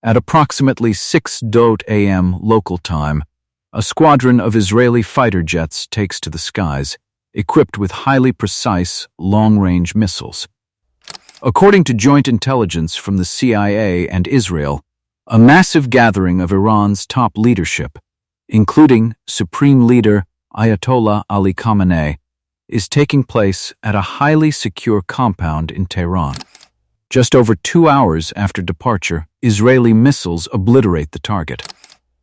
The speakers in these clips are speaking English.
At approximately 6:00 a.m. local time, a squadron of Israeli fighter jets takes to the skies, equipped with highly precise, long-range missiles. According to joint intelligence from the CIA and Israel, a massive gathering of Iran's top leadership, including Supreme Leader Ayatollah Ali Khamenei, is taking place at a highly secure compound in Tehran. Just over 2 hours after departure, Israeli missiles obliterate the target.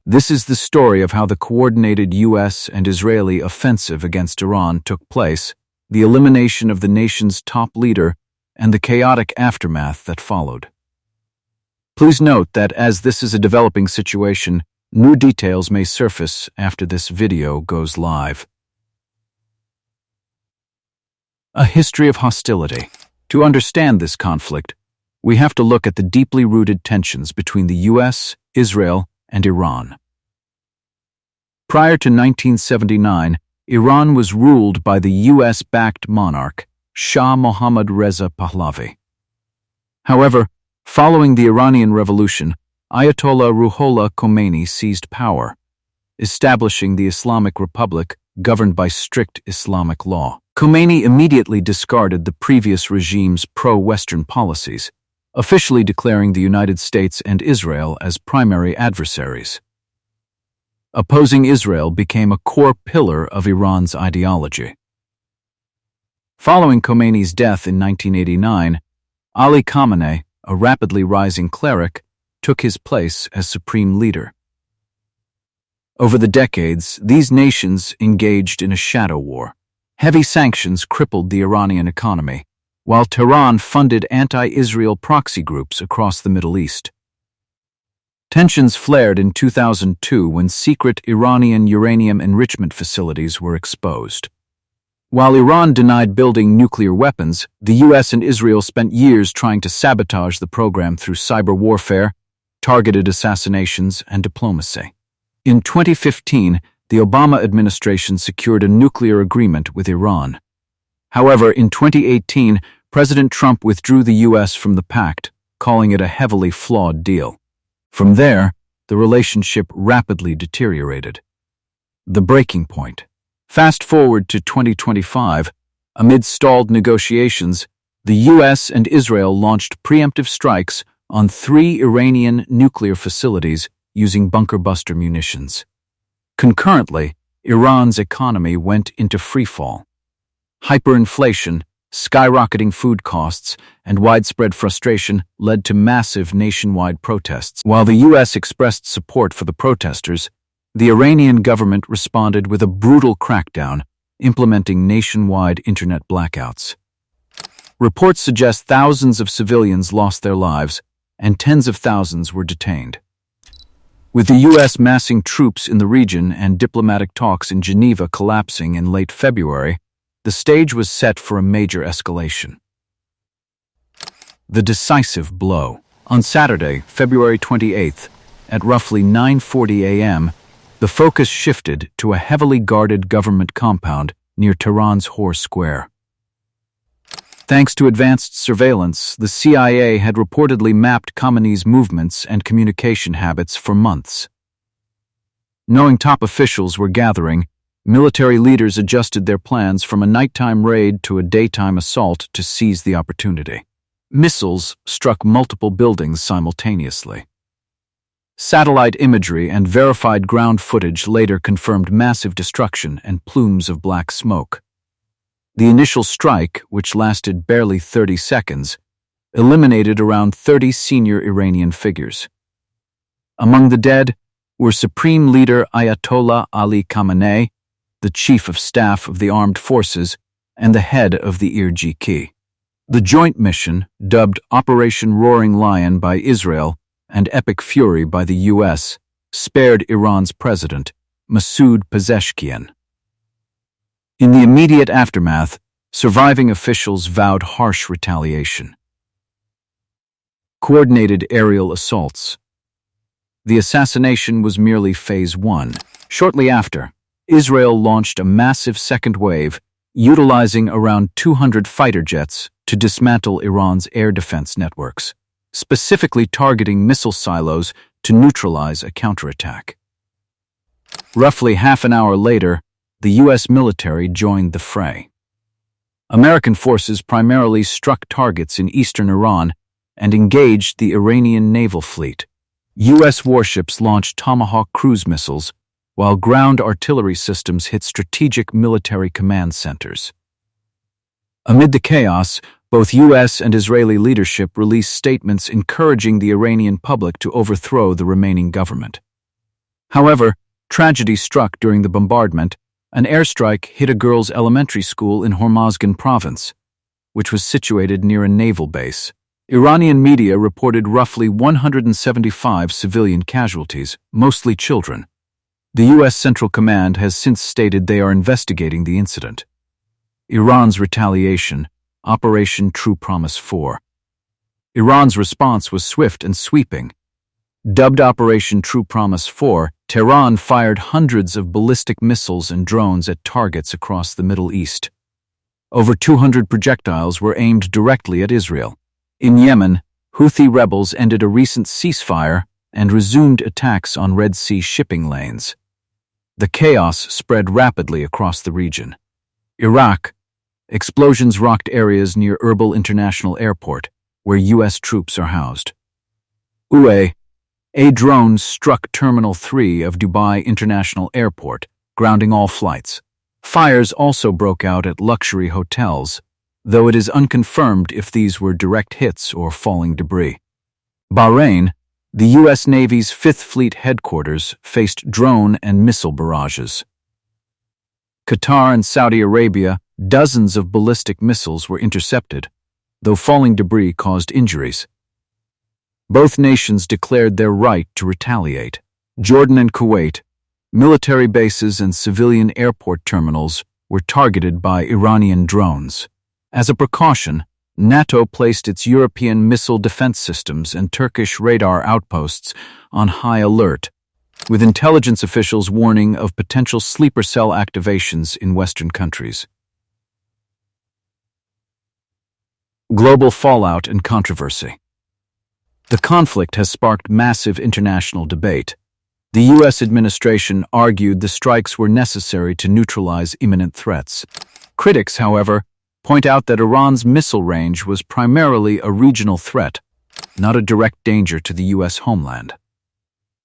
This is the story of how the coordinated U.S. and Israeli offensive against Iran took place, the elimination of the nation's top leader, and the chaotic aftermath that followed. Please note that as this is a developing situation, new details may surface after this video goes live. A history of hostility. To understand this conflict, we have to look at the deeply rooted tensions between the U.S., Israel, and Iran. Prior to 1979, Iran was ruled by the U.S.-backed monarch, Shah Mohammad Reza Pahlavi. However, following the Iranian Revolution, Ayatollah Ruhollah Khomeini seized power, establishing the Islamic Republic governed by strict Islamic law. Khomeini immediately discarded the previous regime's pro-Western policies, officially declaring the United States and Israel as primary adversaries. Opposing Israel became a core pillar of Iran's ideology. Following Khomeini's death in 1989, Ali Khamenei, a rapidly rising cleric, took his place as supreme leader. Over the decades, these nations engaged in a shadow war. Heavy sanctions crippled the Iranian economy, while Tehran funded anti-Israel proxy groups across the Middle East. Tensions flared in 2002 when secret Iranian uranium enrichment facilities were exposed. While Iran denied building nuclear weapons, the U.S. and Israel spent years trying to sabotage the program through cyber warfare, targeted assassinations, and diplomacy. In 2015, the Obama administration secured a nuclear agreement with Iran. However, in 2018, President Trump withdrew the U.S. from the pact, calling it a heavily flawed deal. From there, the relationship rapidly deteriorated. The breaking point. Fast forward to 2025, amid stalled negotiations, the U.S. and Israel launched preemptive strikes on 3 Iranian nuclear facilities using bunker-buster munitions. Concurrently, Iran's economy went into freefall. Hyperinflation, skyrocketing food costs, and widespread frustration led to massive nationwide protests. While the U.S. expressed support for the protesters, the Iranian government responded with a brutal crackdown, implementing nationwide internet blackouts. Reports suggest thousands of civilians lost their lives, and tens of thousands were detained. With the U.S. massing troops in the region and diplomatic talks in Geneva collapsing in late February, the stage was set for a major escalation. The decisive blow. On Saturday, February 28th, at roughly 9:40 a.m., the focus shifted to a heavily guarded government compound near Tehran's Hor Square. Thanks to advanced surveillance, the CIA had reportedly mapped Khamenei's movements and communication habits for months. Knowing top officials were gathering, military leaders adjusted their plans from a nighttime raid to a daytime assault to seize the opportunity. Missiles struck multiple buildings simultaneously. Satellite imagery and verified ground footage later confirmed massive destruction and plumes of black smoke. The initial strike, which lasted barely 30 seconds, eliminated around 30 senior Iranian figures. Among the dead were Supreme Leader Ayatollah Ali Khamenei, the Chief of Staff of the Armed Forces, and the head of the IRGC. The joint mission, dubbed Operation Roaring Lion by Israel and Epic Fury by the U.S., spared Iran's president, Masoud Pezeshkian. In the immediate aftermath, surviving officials vowed harsh retaliation. Coordinated aerial assaults. The assassination was merely phase 1. Shortly after, Israel launched a massive second wave, utilizing around 200 fighter jets to dismantle Iran's air defense networks. specifically targeting missile silos to neutralize a counterattack. Roughly half an hour later, the U.S. military joined the fray. American forces primarily struck targets in eastern Iran and engaged the Iranian naval fleet. U.S. warships launched Tomahawk cruise missiles, while ground artillery systems hit strategic military command centers. Amid the chaos, both U.S. and Israeli leadership released statements encouraging the Iranian public to overthrow the remaining government. However, tragedy struck during the bombardment. An airstrike hit a girls' elementary school in Hormozgan province, which was situated near a naval base. Iranian media reported roughly 175 civilian casualties, mostly children. The U.S. Central Command has since stated they are investigating the incident. Iran's retaliation, Operation True Promise 4. Iran's response was swift and sweeping. Dubbed Operation True Promise 4, Tehran fired hundreds of ballistic missiles and drones at targets across the Middle East. Over 200 projectiles were aimed directly at Israel. In Yemen, Houthi rebels ended a recent ceasefire and resumed attacks on Red Sea shipping lanes. The chaos spread rapidly across the region. Iraq. Explosions rocked areas near Erbil International Airport, where U.S. troops are housed. UAE. A drone struck Terminal 3 of Dubai International Airport, grounding all flights. Fires also broke out at luxury hotels, though it is unconfirmed if these were direct hits or falling debris. Bahrain. The U.S. Navy's Fifth Fleet headquarters faced drone and missile barrages. Qatar and Saudi Arabia. Dozens of ballistic missiles were intercepted, though falling debris caused injuries. Both nations declared their right to retaliate. Jordan and Kuwait. Military bases and civilian airport terminals were targeted by Iranian drones. As a precaution, NATO placed its European missile defense systems and Turkish radar outposts on high alert, with intelligence officials warning of potential sleeper cell activations in Western countries. Global fallout and controversy. The conflict has sparked massive international debate. The U.S. administration argued the strikes were necessary to neutralize imminent threats. Critics, however, point out that Iran's missile range was primarily a regional threat, not a direct danger to the U.S. homeland.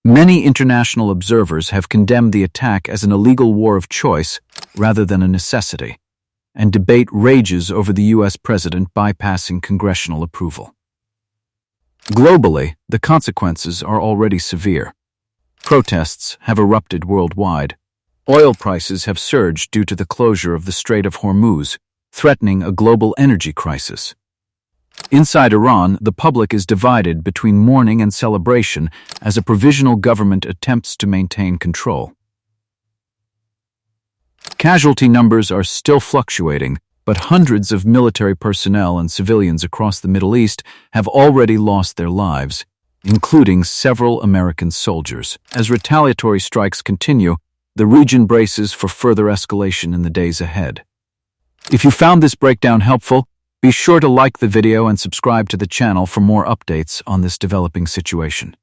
Many international observers have condemned the attack as an illegal war of choice rather than a necessity, and debate rages over the U.S. president bypassing congressional approval. Globally, the consequences are already severe. Protests have erupted worldwide. Oil prices have surged due to the closure of the Strait of Hormuz, threatening a global energy crisis. Inside Iran, the public is divided between mourning and celebration as a provisional government attempts to maintain control. Casualty numbers are still fluctuating, but hundreds of military personnel and civilians across the Middle East have already lost their lives, including several American soldiers. As retaliatory strikes continue, the region braces for further escalation in the days ahead. If you found this breakdown helpful, be sure to like the video and subscribe to the channel for more updates on this developing situation.